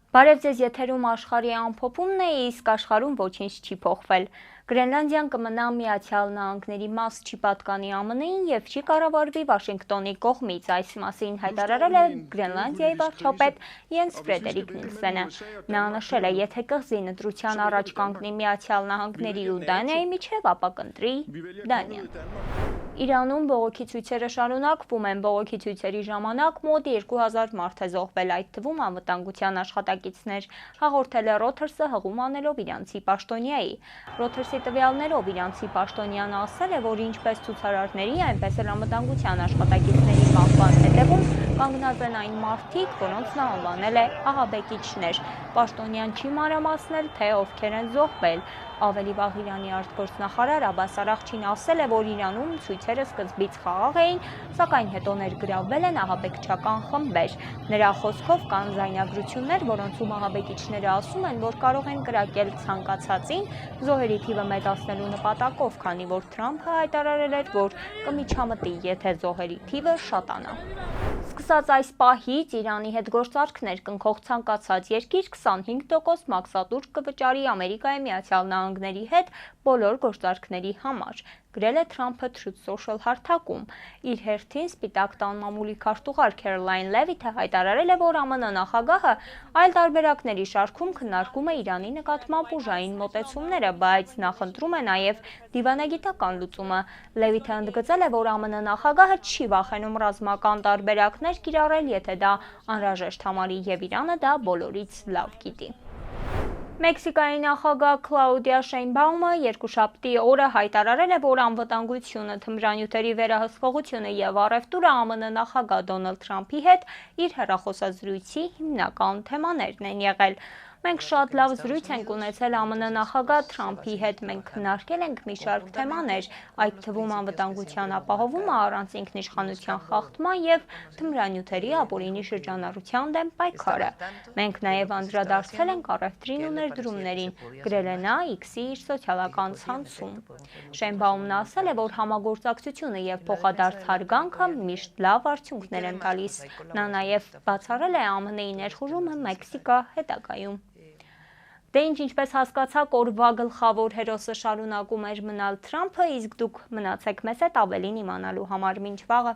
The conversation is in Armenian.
Բարև ձեզ եթերում աշխարհի ամփոփումն է, իսկ աշխարհում ոչինչ չի փոխվել։ Գրենլանդիան կմնա Միացյալ Նահանգների մաս չի պատկանի ԱՄՆ-ին եւ չի կառավարվի Վաշինգտոնի կողմից։ Այս մասին հայտարարել է Գրենլանդիայի վարչապետ Յենս Ֆրեդերիկ Նիլսենը։ Նա նշել է, եթե կղզին ընտրության առաջ կանգնի Միացյալ Նահանգների ու Դանիայի միջև, ապա կընտրի Դանիան։ Իրանում բողոքի ցույցերը շարունակվում են։ Բողոքի ցույցերի ժամանակ մոտ 2000 մարդ է զոհվել, այդ թվում անվտանգության աշխատակիցներ, հաղորդել է Reuters-ը հղում անելով իրանցի պաշտոնյայի։ Reuters-ի տվյալներով իրանցի պաշտոնյան ասել է, որ ինչպես ցուցարարների, այնպես էլ անվտանգության աշխատակիցների մահվան հետևում կանգնած են այն մարդիկ, որոնց նա անվանել է ահաբեկիչներ։ Պաշտոնյան չի մանրամասնել, թե ովքեր են զոհվել։ Ավելի վաղ Իրանի արտգործնախարար Աբբաս Արաղչին ասել է, որ Իրանում ցույցերը սկզբից խաղաղ էին, սակայն հետո ներգրավվել են ահաբեկչական խմբեր։ Նրա խոսքով կան զայնագրություններ, որոնցում ահաբեկիչները ասում են, որ կարող են կրակել ցանկացածին զոհերի թիվը մեծացնելու նպատակով, քանի որ Թրամփը հայտարարել էր, որ կմիջամտի, եթե զոհերի թիվը շատանա։ Սկսած այս պահից Իրանի հետ գործարքներ կնքող ցանկացած երկիր 25% մաքսատուր կվճարի Ամերիկայի Միացյալ Նահանգների հետ բոլոր գործարքների համար, գրել է Թրամփը Truth Social հարթակում։ Իր հերթին Սպիտակ տան մամուլի քարտուղար Քերոլայն Լևիթը հայտարարել է, որ ԱՄՆ նախագահը այլ տարբերակների շարքում քննարկում է Իրանի նկատմամբ ուժային մոտեցումները, բայց նախընտրում է նաև դիվանագիտական լուծումը։ Լևիթը ընդգծել է, որ ԱՄՆ նախագահը չի վախենում ռազմական տարբերակներ կիրառել, եթե դա անհրաժեշտ համարի, եւ Իրանը դա բոլորից լավ գիտի։ Մեքսիկայի նախագահ Քլաուդիա Շեյնբաումը երկուշաբթի օրը հայտարարել է, որ անվտանգությունը, թմրանյութերի վերահսկողությունը եւ առևտուրը ԱՄՆ նախագահ Դոնալդ Թրամփի հետ իր հեռախոսազրույցի հիմնական թեմաներն են եղել։ Մենք շատ լավ զրույց ենք ունեցել ԱՄՆ նախագահ Թրամփի հետ, մենք քննարկել ենք մի շարք թեմաներ, այդ թվում անվտանգության ապահովումը, առանց ինքնիշխանության խախտման եւ թմրանյութերի ապօրինի շրջանառության դեմ պայքարը։ Մենք նաեւ անդրադարձել ենք առևտրին ու ներդրումներին, գրել է նա X-ի իր սոցիալական ցանցում։ Շեյնբաումն ասել է, որ համագործակցությունը եւ փոխադարձ հարգանքը միշտ լավ արդյունքներ են տալիս։ Նա նաեւ բացառել է ԱՄՆ-ի ներխուժումը Մեքսիկա հետագայում։ Դե ինչպես հասկացաք, օրվա գլխավոր հերոսը շարունակում էր մնալ Թրամփը, իսկ դուք մնացեք մեզ հետ ավելին իմանալու համար։ Մինչ վաղը։